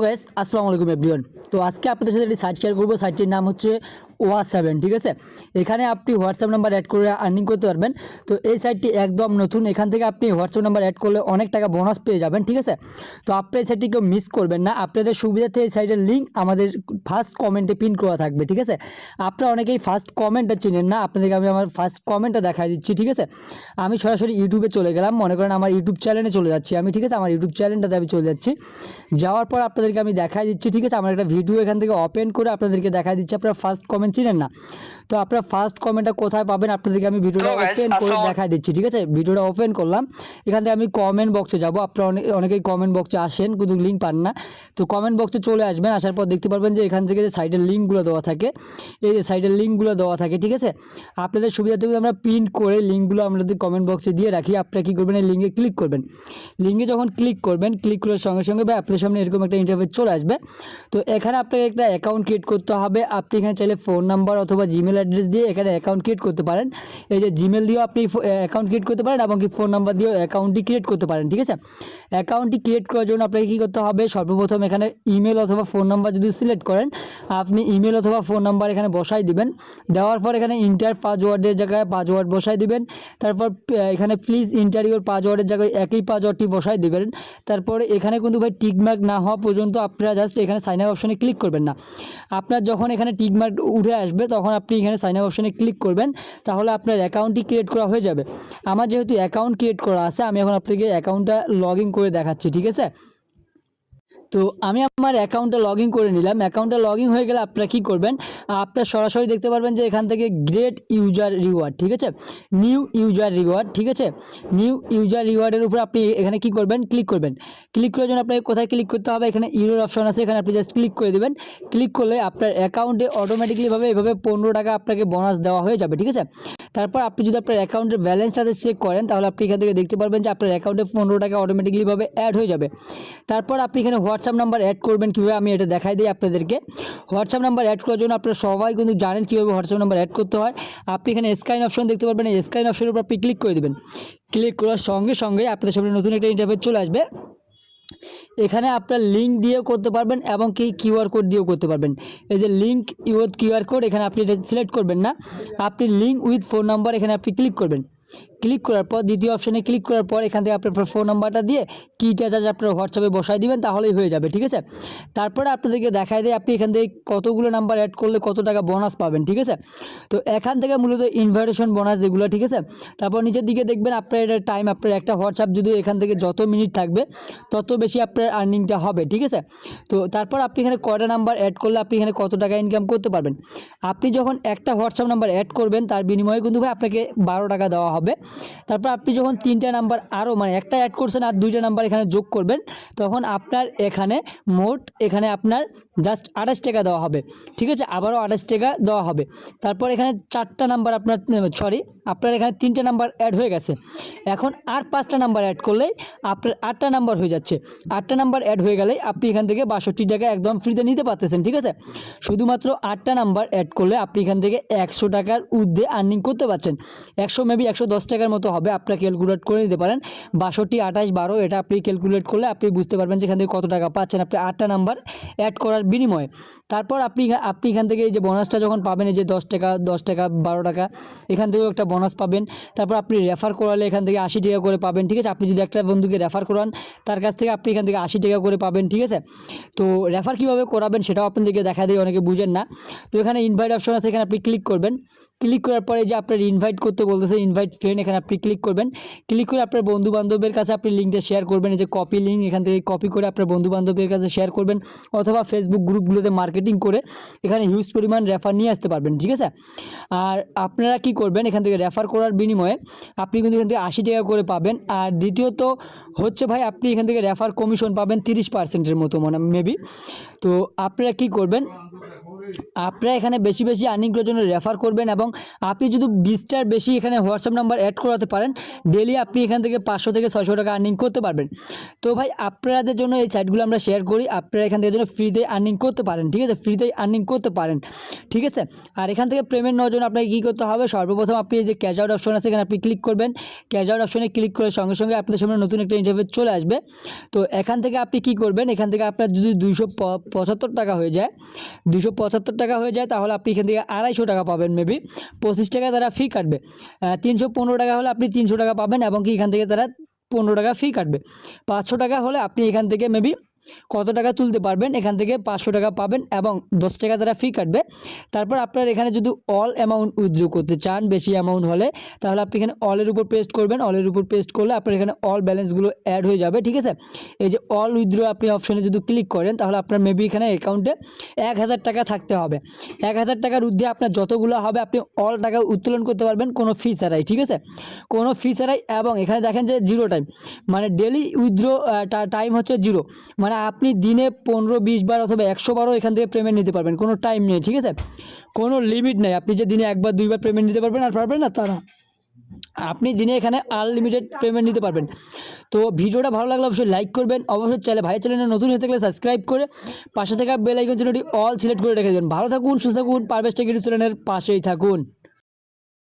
Guys আসসালামু আলাইকুম everyone. তো আজকে আপনাদের সাথে একটি সাইট শেয়ার করবো। সাইটটির নাম হচ্ছে ওয়া7। ঠিক আছে, এখানে আপনি হোয়াটসঅ্যাপ নাম্বার অ্যাড করে আর্নিং করতে পারবেন। তো এই সাইটটি একদম নতুন, এখান থেকে আপনি হোয়াটসঅ্যাপ নাম্বার অ্যাড করলে অনেক টাকা বোনাস পেয়ে যাবেন। ঠিক আছে, তো আপনি এই সাইটটি কেউ মিস করবেন না। আপনাদের সুবিধার্থে এই সাইটের লিঙ্ক আমাদের ফার্স্ট কমেন্টে পিন করা থাকবে। ঠিক আছে, আপনারা অনেকেই ফার্স্ট কমেন্টটা চিনেন না, আপনাদেরকে আমি আমার ফার্স্ট কমেন্টটা দেখাই দিচ্ছি। ঠিক আছে, আমি সরাসরি ইউটিউবে চলে গেলাম, মনে করেন আমার ইউটিউব চ্যানেলে চলে যাচ্ছি আমি। ঠিক আছে, আমার ইউটিউব চ্যানেলটাতে আমি চলে যাচ্ছি, যাওয়ার পর আপনাদেরকে আমি দেখাই দিচ্ছি। ঠিক আছে, আমার একটা ভিডিও এখান থেকে ওপেন করে আপনাদেরকে দেখাই দিচ্ছি। আপনারা ফার্স্ট কমেন্ট চিনেন না, তো আপনারা ফার্স্ট কমেন্টটা কোথায় পাবেন আপনাদেরকে আমি ভিডিওটা ওপেন করে দেখাই দিচ্ছি। ঠিক আছে, ভিডিওটা ওপেন করলাম, এখান থেকে আমি কমেন্ট বক্সে যাব। আপনারা অনেকেই কমেন্ট বক্সে আসেন কিন্তু লিঙ্ক পান না, তো কমেন্ট বক্সে চলে আসবেন। আসার পর দেখতে পারবেন যে এখান থেকে যে সাইটের লিঙ্কগুলো দেওয়া থাকে, এই যে সাইটের লিঙ্কগুলো দেওয়া থাকে। ঠিক আছে, আপনাদের সুবিধার্থে আমরা প্রিন্ট করে লিঙ্কগুলো আমাদের কমেন্ট বক্সে দিয়ে রাখি। আপনারা কী করবেন, এই লিঙ্কে ক্লিক করবেন। লিঙ্কে যখন ক্লিক করবেন, ক্লিক করার সঙ্গে সঙ্গে আপনাদের সামনে এরকম একটা ইন্টারফেস চলে আসবে। তো এখানে আপনাকে একটা অ্যাকাউন্ট ক্রিয়েট করতে হবে। আপনি এখানে চাইলে ফোন নাম্বার অথবা জিমেল অ্যাড্রেস দিয়ে এখানে অ্যাকাউন্ট ক্রিয়েট করতে পারেন। এই যে জিমেল দিয়েও আপনি অ্যাকাউন্ট ক্রিয়েট করতে পারেন এবং কি ফোন নাম্বার দিয়েও অ্যাকাউন্টটি ক্রিয়েট করতে পারেন। ঠিক আছে, অ্যাকাউন্টটি ক্রিয়েট করার জন্য আপনাকে কী করতে হবে, সর্বপ্রথম এখানে ইমেল অথবা ফোন নাম্বার যদি সিলেক্ট করেন, আপনি ইমেল অথবা ফোন নাম্বার এখানে বসাই দিবেন। দেওয়ার পর এখানে ইন্টার পাসওয়ার্ডের জায়গায় পাসওয়ার্ড বসাই দিবেন। তারপর এখানে প্লিজ ইন্টার ইউর পাসওয়ার্ডের জায়গায় একই পাসওয়ার্ডটি বসাই দিবেন। তারপরে এখানে কিন্তু ভাই টিকমার্ক না হওয়া পর্যন্ত আপনারা জাস্ট এখানে সাইন আপ অপশনে ক্লিক করবেন না। আপনার যখন এখানে টিকমার্ক উঠে আসবে তখন আপনি এখানে সাইন আপ অপশনে ক্লিক করবেন, তাহলে আপনার অ্যাকাউন্টটি ক্রিয়েট করা হয়ে যাবে। আমার যেহেতু অ্যাকাউন্ট ক্রিয়েট করা আছে, আমি এখন আপনাকে অ্যাকাউন্টটা লগ ইন করে দেখাচ্ছি। ঠিক আছে, তো আমি আমার অ্যাকাউন্টে লগ ইন করে নিলাম। অ্যাকাউন্টে লগ ইন হয়ে গেলে আপনারা কী করবেন, আপনারা সরাসরি দেখতে পারবেন যে এখান থেকে গ্রেট ইউজার রিওয়ার্ড, ঠিক আছে, নিউ ইউজার রিওয়ার্ড। ঠিক আছে, নিউ ইউজার রিওয়ার্ডের উপর আপনি এখানে কী করবেন, ক্লিক করবেন। ক্লিক করার জন্য আপনাকে কোথায় ক্লিক করতে হবে, এখানে ইউরোর অপশন আছে, এখানে আপনি জাস্ট ক্লিক করে দেবেন। ক্লিক করলে আপনার অ্যাকাউন্টে অটোমেটিকলিভাবে এভাবে 15 টাকা আপনাকে বোনাস দেওয়া হয়ে যাবে। ঠিক আছে, তারপর আপনি যদি আপনার অ্যাকাউন্টের ব্যালেন্সটাতে চেক করেন, তাহলে আপনি এখান থেকে দেখতে পারবেন যে আপনার অ্যাকাউন্টে 15 টাকা অটোমেটিকলিভাবে অ্যাড হয়ে যাবে। তারপর আপনি এখানে হোয়াটসঅ্যাপ নাম্বার অ্যাড করবেন কীভাবে, আমি এটা দেখাই দিই আপনাদেরকে। হোয়াটসঅ্যাপ নাম্বার অ্যাড করার জন্য আপনারা সবাই কিন্তু জানেন কীভাবে হোয়াটসঅ্যাপ নাম্বার অ্যাড করতে হয়। আপনি এখানে স্ক্যান অপশন দেখতে পারবেন, এই স্ক্যান অপশনের উপর আপনি ক্লিক করে দেবেন। ক্লিক করার সঙ্গে সঙ্গে আপনাদের সামনে নতুন একটা ইন্টারফেস চলে আসবে। এখানে আপনার লিঙ্ক দিয়েও করতে পারবেন এবং কি কিউআর কোড দিয়েও করতে পারবেন। এই যে লিঙ্ক উইথ কিউআর কোড, এখানে আপনি এটা সিলেক্ট করবেন না, আপনি লিঙ্ক উইথ ফোন নাম্বার এখানে আপনি ক্লিক করবেন। ক্লিক করার পর দ্বিতীয় অপশানে ক্লিক করার পর এখান থেকে আপনার ফোন নাম্বারটা দিয়ে কিটা চার্জ আপনার হোয়াটসঅ্যাপে বসাই দিবেন, তাহলেই হয়ে যাবে। ঠিক আছে, তারপরে আপনাদেরকে দেখাই দেয় আপনি এখান থেকে কতগুলো নাম্বার অ্যাড করলে কত টাকা বোনাস পাবেন। ঠিক আছে, তো এখান থেকে মূলত ইনভাইটেশন বোনাস যেগুলো। ঠিক আছে, তারপর নিচের দিকে দেখবেন আপনার এটা টাইম, আপনার একটা হোয়াটসঅ্যাপ যদি এখান থেকে যত মিনিট থাকবে তত বেশি আপনার আর্নিংটা হবে। ঠিক আছে, তো তারপর আপনি এখানে কয়টা নাম্বার অ্যাড করলে আপনি এখানে কত টাকা ইনকাম করতে পারবেন। আপনি যখন একটা হোয়াটসঅ্যাপ নাম্বার অ্যাড করবেন তার বিনিময়ে কিন্তু ভাই আপনাকে 12 টাকা দেওয়া হবে। তারপর আপনি যখন 3টা নাম্বার আরও মানে একটা অ্যাড করছেন আর 2টা নাম্বার এখানে যোগ করবেন, তখন আপনার এখানে মোট এখানে আপনার জাস্ট 28 টাকা দেওয়া হবে। ঠিক আছে, আবারও 28 টাকা দেওয়া হবে। তারপর এখানে 4টা নাম্বার আপনার এখানে 3টে নাম্বার অ্যাড হয়ে গেছে। এখন আর 5টা নাম্বার অ্যাড করলেই আপনার 8টা নাম্বার হয়ে যাচ্ছে। 8টা নাম্বার অ্যাড হয়ে গেলেই আপনি এখান থেকে 62 টাকা একদম ফ্রিতে নিতে পারতেছেন। ঠিক আছে, শুধুমাত্র 8টা নাম্বার অ্যাড করলে আপনি এখান থেকে 100 টাকার ঊর্ধ্বে আর্নিং করতে পারছেন। 100 মেবি 110 টাকার মতো হবে, আপনারা ক্যালকুলেট করে নিতে পারেন। 62, 28, 12 এটা আপনি ক্যালকুলেট করলে আপনি বুঝতে পারবেন যে এখান থেকে কত টাকা পাচ্ছেন আপনি 8টা নাম্বার অ্যাড করার বিনিময়ে। তারপর আপনি এখান থেকে এই যে বোনাসটা যখন পাবেন, এই যে 10 টাকা 12 টাকা এখান থেকেও একটা বোনাস পাবেন। তারপর আপনি রেফার করালে এখান থেকে 80 টাকা করে পাবেন। ঠিক আছে, আপনি যদি একটা বন্ধুকে রেফার করান তার কাছ থেকে আপনি এখান থেকে 80 টাকা করে পাবেন। ঠিক আছে, তো রেফার কীভাবে করাবেন সেটাও আপনাদেরকে দেখা দিয়ে অনেকে বুঝেন না। তো এখানে ইনভাইট অপশন আছে, এখানে আপনি ক্লিক করবেন। ক্লিক করার পরে যে আপনার ইনভাইট করতে বলতেছে ইনভাইট ফ্রেন্ড, এখানে আপনি ক্লিক করবেন। ক্লিক করে আপনার বন্ধু বান্ধবের কাছে আপনি লিঙ্কটা শেয়ার করবেন। এই যে কপি লিঙ্ক, এখান থেকে কপি করে আপনার বন্ধু বান্ধবের কাছে শেয়ার করবেন, অথবা ফেসবুক গ্রুপগুলোতে মার্কেটিং করে এখানে হিউজ পরিমাণ রেফার নিয়ে আসতে পারবেন। ঠিক আছে, আর আপনারা কি করবেন, এখান থেকে রেফার করার বিনিময়ে আপনি কিন্তু এখান থেকে 80 টাকা করে পাবেন। আর দ্বিতীয়ত হচ্ছে ভাই আপনি এখান থেকে রেফার কমিশন পাবেন 30%-এর মতো মেবি। তো আপনারা কি করবেন, আপনারা এখানে বেশি বেশি আর্নিং করার জন্য রেফার করবেন এবং আপনি যদি 20টার বেশি এখানে হোয়াটসঅ্যাপ নাম্বার অ্যাড করাতে পারেন ডেলি আপনি এখান থেকে 500 থেকে 600 টাকা আর্নিং করতে পারবেন। তো ভাই আপনাদের জন্য এই সাইটগুলো আমরা শেয়ার করি, আপনারা এখান থেকে জন্য ফ্রিতে আর্নিং করতে পারেন, ঠিক আছে, ফ্রিতে আর্নিং করতে পারেন, ঠিক আছে। আর এখান থেকে পেমেন্ট নেওয়ার জন্য আপনাকে কী করতে হবে, সর্বপ্রথম আপনি এই যে ক্যাশ আউট অপশন আছে এখানে আপনি ক্লিক করবেন। ক্যাশ আউট অপশনে ক্লিক করার সঙ্গে সঙ্গে আপনাদের সামনে নতুন একটা ইন্টারফেস চলে আসবে। তো এখান থেকে আপনি কি করবেন, এখান থেকে আপনার যদি 275 টাকা হয়ে যায়, 275 টাকা হয়ে যায় তাহলে আপনি এখান থেকে 250 টাকা পাবেন, মেবি 25 টাকা তারা ফি কাটবে। 315 টাকা হলে আপনি 300 টাকা পাবেন এবং কি এখান থেকে তারা 15 টাকা ফি কাটবে। 500 টাকা হলে আপনি এখান থেকে মেবি কত টাকা তুলতে পারবেন, এখান থেকে 500 টাকা পাবেন এবং 10 টাকা তারা ফি কাটবে। তারপর আপনার এখানে যদি অল অ্যামাউন্ট উইথড্র করতে চান বেশি অ্যামাউন্ট হলে তাহলে আপনি এখানে অলের উপর পেস্ট করবেন, অলের উপর পেস্ট করলে আপনার এখানে অল ব্যালেন্সগুলো অ্যাড হয়ে যাবে, ঠিক আছে। এই যে অল উইথড্র আপনি অপশনে যদি ক্লিক করেন তাহলে আপনার মেবি এখানে অ্যাকাউন্টে 1000 টাকা থাকতে হবে। 1000 টাকার ঊর্ধ্বে আপনার যতগুলো হবে আপনি অল টাকা উত্তোলন করতে পারবেন কোনো ফি ছাড়াই, ঠিক আছে, কোনো ফি ছাড়াই। এবং এখানে দেখেন যে 0 টাইম, মানে ডেলি উইথড্র টাইম হচ্ছে 0, মানে আপনি দিনে 15-20 বার অথবা 100 বারও এখান থেকে পেমেন্ট নিতে পারবেন, কোনো টাইম নেই, ঠিক আছে, কোনো লিমিট নেই। আপনি যে দিনে 1-2 বার পেমেন্ট নিতে পারবেন আর পারবেন না তা না, আপনি দিনে এখানে আনলিমিটেড পেমেন্ট নিতে পারবেন। তো ভিডিওটা ভালো লাগলে অবশ্যই লাইক করবেন, অবশ্যই ভাই চ্যানেলে নতুন হয়ে থাকলে সাবস্ক্রাইব করে পাশে থাকা বেল আইকন চিহ্নটি অল সিলেক্ট করে রেখে দেবেন। ভালো থাকুন, সুস্থ থাকুন, পারভেজ টেক ইউটিউব চ্যানেলের পাশেই থাকুন।